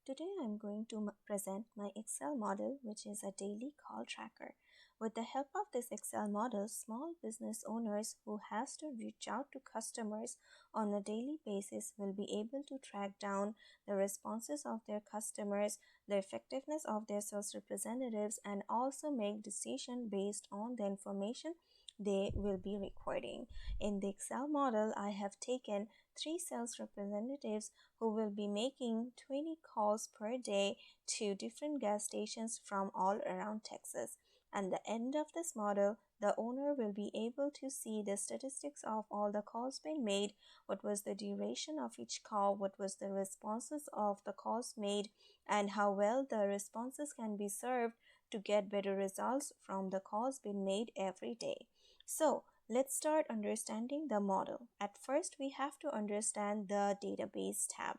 Today I'm going to present my Excel model, which is a daily call tracker. With the help of this Excel model, small business owners who has to reach out to customers on a daily basis will be able to track down the responses of their customers, the effectiveness of their sales representatives, and also make decision based on the information they will be recording. In the Excel model, I have taken 3 sales representatives who will be making 20 calls per day to different gas stations from all around Texas. At the end of this model, the owner will be able to see the statistics of all the calls being made, what was the duration of each call, what was the responses of the calls made, and how well the responses can be served to get better results from the calls being made every day. So, let's start understanding the model. At first, we have to understand the database tab.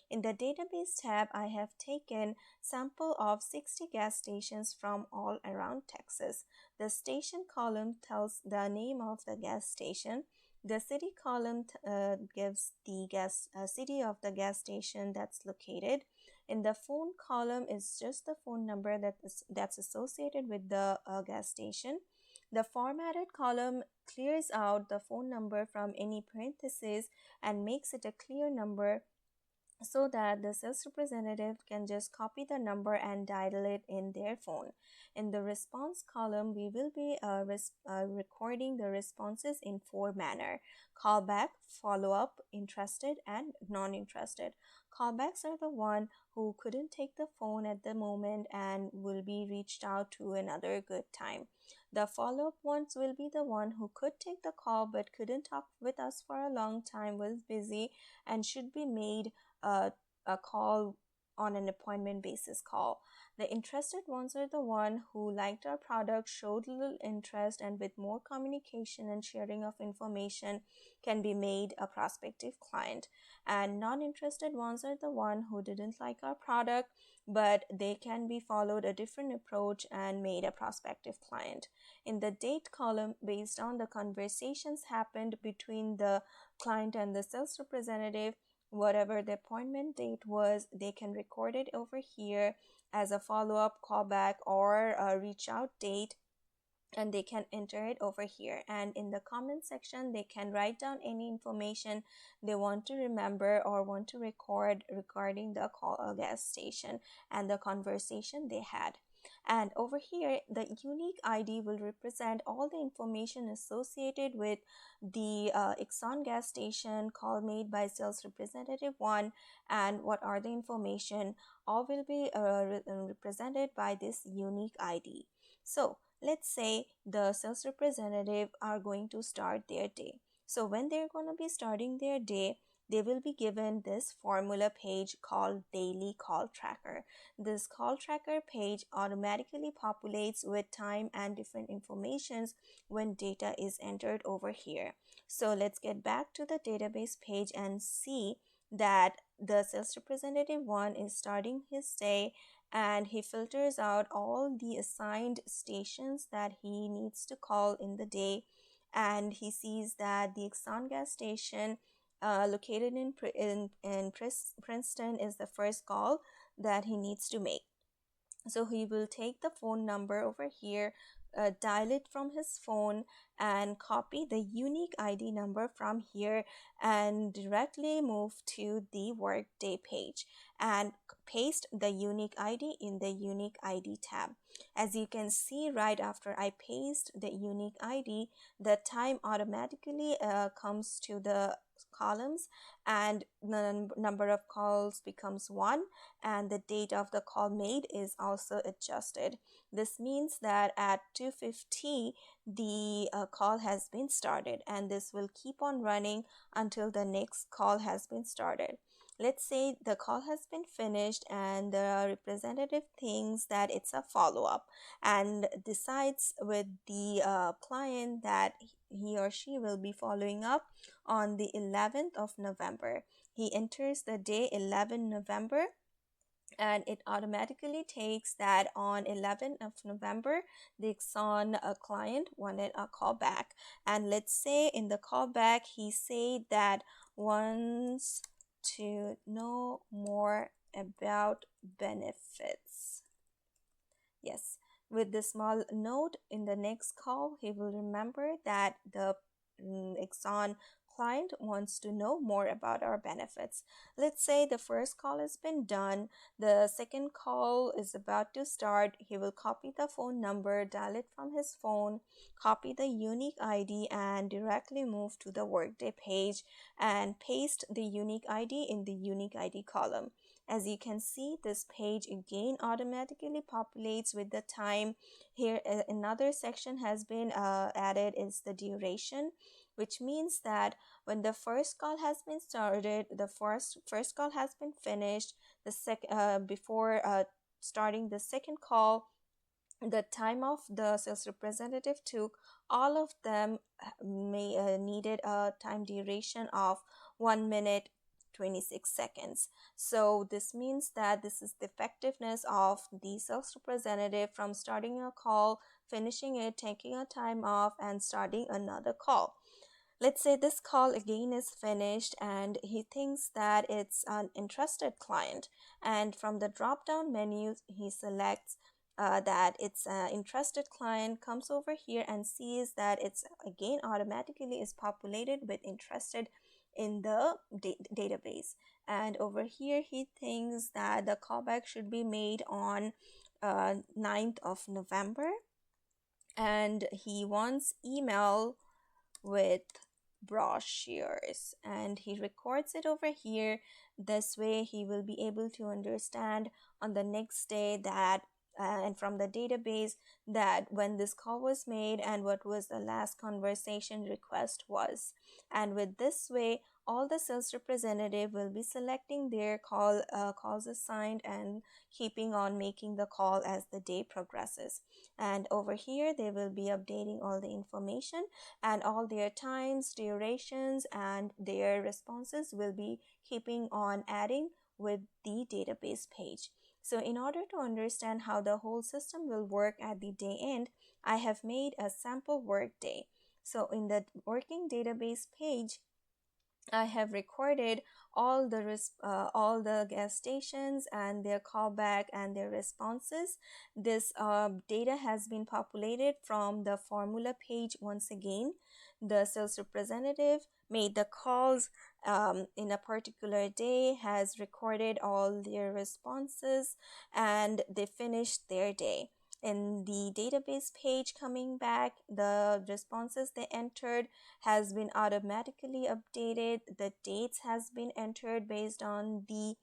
In the database tab, I have taken sample of 60 gas stations from all around Texas. The station column tells the name of the gas station. The city column gives the city of the gas station that's located. In the phone column is just the phone number that's associated with the gas station. The formatted column clears out the phone number from any parentheses and makes it a clear number so that the sales representative can just copy the number and dial it in their phone. In the response column, we will be recording the responses in 4 manner: callback, follow-up, interested, and non-interested. Callbacks are the one who couldn't take the phone at the moment and will be reached out to another good time. The follow-up ones will be the one who could take the call but couldn't talk with us for a long time, was busy, and should be made a call on an appointment basis call. The interested ones are the one who liked our product, showed little interest, and with more communication and sharing of information can be made a prospective client. And non-interested ones are the one who didn't like our product, but they can be followed a different approach and made a prospective client. In the date column, based on the conversations happened between the client and the sales representative, whatever the appointment date was, they can record it over here as a follow-up, callback, or a reach out date, and they can enter it over here. And in the comment section, they can write down any information they want to remember or want to record regarding the gas station and the conversation they had. And over here, the unique ID will represent all the information associated with the Exxon gas station call made by sales representative 1, and what are the information, all will be represented by this unique ID. So let's say the sales representative are going to start their day. So when they're going to be starting their day, they will be given this formula page called Daily Call Tracker. This call tracker page automatically populates with time and different informations when data is entered over here. So let's get back to the database page and see that the sales representative 1 is starting his day, and he filters out all the assigned stations that he needs to call in the day, and he sees that the Exxon gas station located in Princeton is the first call that he needs to make. So he will take the phone number over here, dial it from his phone, and copy the unique ID number from here and directly move to the workday page and paste the unique ID in the unique ID tab. As you can see, right after I paste the unique ID, the time automatically comes to the columns, and the number of calls becomes 1, and the date of the call made is also adjusted. This means that at 2:50 the call has been started, and this will keep on running until the next call has been started. Let's say the call has been finished and the representative thinks that it's a follow-up and decides with the client that he or she will be following up on the 11th of November. He enters the day 11 November, and it automatically takes that on 11th of November, the Exxon client wanted a callback. And let's say in the callback, he said that wants to know more about benefits. Yes, with the small note in the next call, he will remember that the Exxon client wants to know more about our benefits. Let's say the first call has been done, the second call is about to start. He will copy the phone number, dial it from his phone, copy the unique ID, and directly move to the Workday page and paste the unique ID in the unique ID column. As you can see, this page again automatically populates with the time. Here another section has been added, is the duration, which means that when the first call has been started, the first call has been finished, the before starting the second call, the time of the sales representative took, all of them needed a time duration of 1 minute 26 seconds. So this means that this is the effectiveness of the sales representative from starting a call, finishing it, taking a time off, and starting another call. Let's say this call again is finished and he thinks that it's an interested client, and from the drop down menu he selects that it's an interested client, comes over here and sees that it's again automatically is populated with interested in the database. And over here he thinks that the callback should be made on 9th of November, and he wants email with brochures, and he records it over here. This way he will be able to understand on the next day that and from the database that when this call was made and what was the last conversation request was. And with this way, all the sales representative will be selecting their calls assigned and keeping on making the call as the day progresses. And over here they will be updating all the information, and all their times, durations, and their responses will be keeping on adding with the database page. So in order to understand how the whole system will work at the day end, I have made a sample work day. So in the working database page, I have recorded all the gas stations and their callback and their responses. This data has been populated from the formula page once again. The sales representative made the calls in a particular day, has recorded all their responses, and they finished their day. In the database page coming back, the responses they entered has been automatically updated. The dates has been entered based on the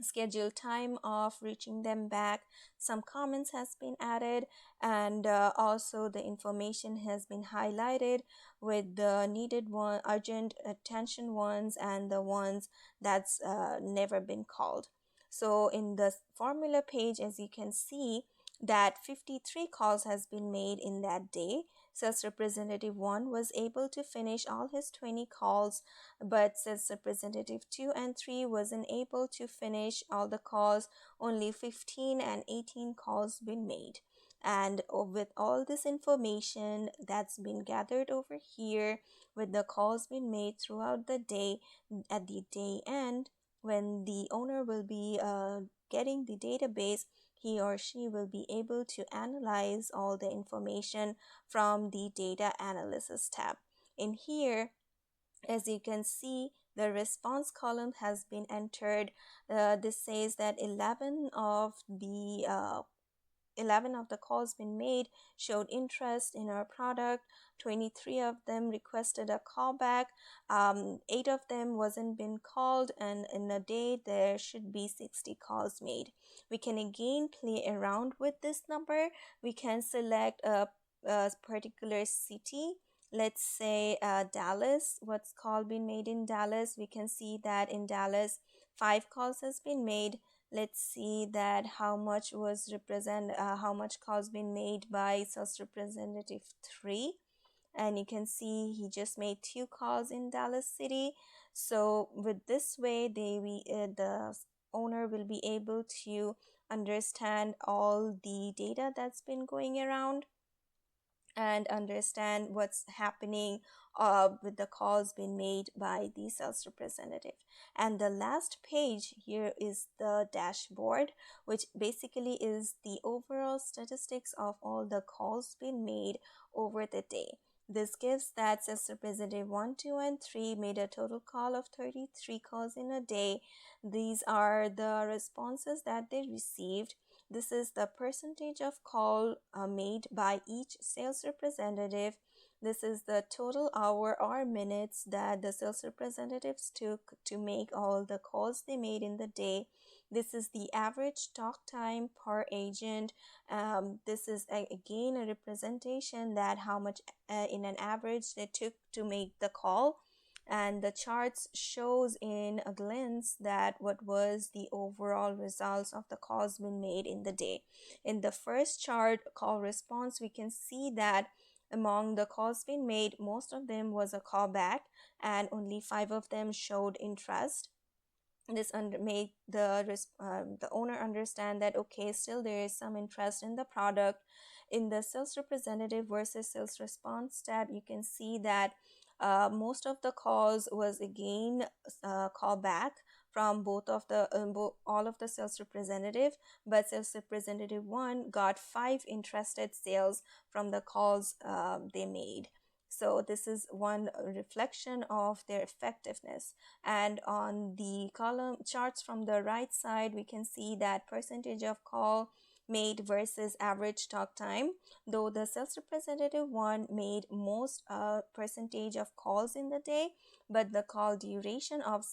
scheduled time of reaching them back. Some comments has been added, and also the information has been highlighted with the needed one, urgent attention ones, and the ones that's never been called. So in the formula page, as you can see, that 53 calls has been made in that day. Sales representative 1 was able to finish all his 20 calls, but sales representative 2 and 3 wasn't able to finish all the calls. Only 15 and 18 calls been made. And with all this information that's been gathered over here, with the calls being made throughout the day, at the day end, when the owner will be getting the database, he or she will be able to analyze all the information from the data analysis tab. In here, as you can see, the response column has been entered. This says that 11 of the calls been made showed interest in our product. 23 of them requested a callback. 8 of them wasn't been called, and in a day there should be 60 calls made. We can again play around with this number. We can select a particular city. Let's say Dallas. What's call been made in Dallas? We can see that in Dallas 5 calls has been made. Let's see that how much calls been made by sales representative 3, and you can see he just made 2 calls in Dallas City. So with this way, the owner will be able to understand all the data that's been going around. and understand what's happening with the calls being made by the sales representative. And the last page here is the dashboard, which basically is the overall statistics of all the calls being made over the day. This gives that sales representative 1, 2, and 3 made a total call of 33 calls in a day. These are the responses that they received. This is the percentage of call made by each sales representative. This is the total hour or minutes that the sales representatives took to make all the calls they made in the day. This is the average talk time per agent. This is again a representation that how much in an average they took to make the call. And the charts shows in a glance that what was the overall results of the calls been made in the day. In the first chart, call response, we can see that among the calls being made, most of them was a callback, and only 5 of them showed interest. This made the owner understand that okay, still there is some interest in the product. In the sales representative versus sales response tab, you can see that most of the calls was again call back from both of the all of the sales representative, but sales representative 1 got 5 interested sales from the calls they made. So this is one reflection of their effectiveness. And on the column charts from the right side, we can see that percentage of call made versus average talk time. Though the sales representative 1 made most percentage of calls in the day, but the call duration of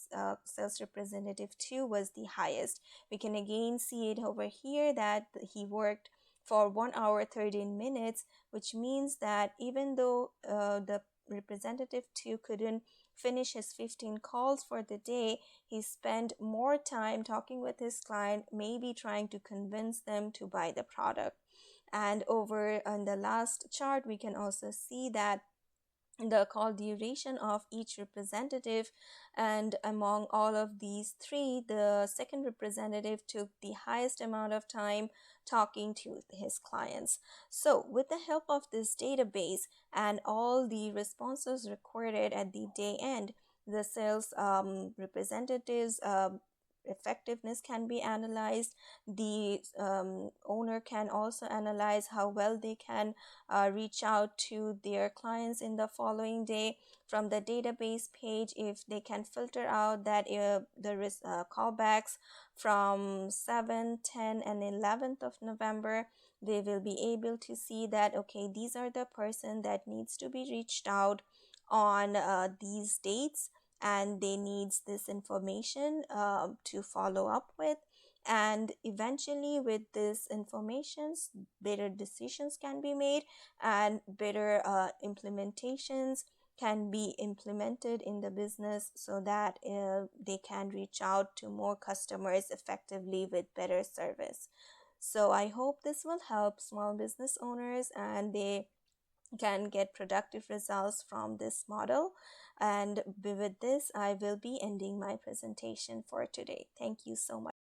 sales representative 2 was the highest. We can again see it over here that he worked for 1 hour 13 minutes, which means that even though the representative 2 couldn't finish his 15 calls for the day, he spent more time talking with his client, maybe trying to convince them to buy the product. And over on the last chart, we can also see that the call duration of each representative, and among all of these 3, the second representative took the highest amount of time talking to his clients. So with the help of this database and all the responses recorded at the day end, the sales representatives effectiveness can be analyzed. The owner can also analyze how well they can reach out to their clients in the following day. From the database page, if they can filter out that there is callbacks from 7, 10, and 11th of November, they will be able to see that okay, these are the person that needs to be reached out on these dates, and they needs this information to follow up with. And eventually with this informations, better decisions can be made, and better implementations can be implemented in the business, so that they can reach out to more customers effectively with better service. So I hope this will help small business owners, and they can get productive results from this model. And with this, I will be ending my presentation for today. Thank you so much.